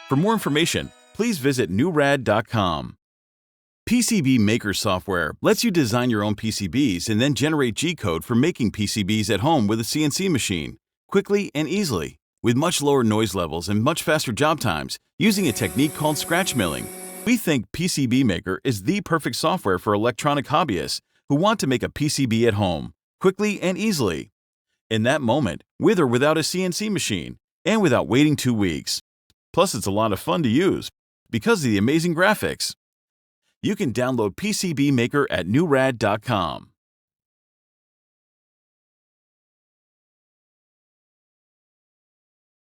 For more information, please visit NewRAD.com. PCB Maker software lets you design your own PCBs and then generate G-code for making PCBs at home with a CNC machine, quickly and easily, with much lower noise levels and much faster job times, using a technique called scratch milling. We think PCB Maker is the perfect software for electronic hobbyists who want to make a PCB at home, quickly and easily, in that moment, with or without a CNC machine, and without waiting 2 weeks. Plus, it's a lot of fun to use because of the amazing graphics. You can download PCB Maker at NewRAD.com.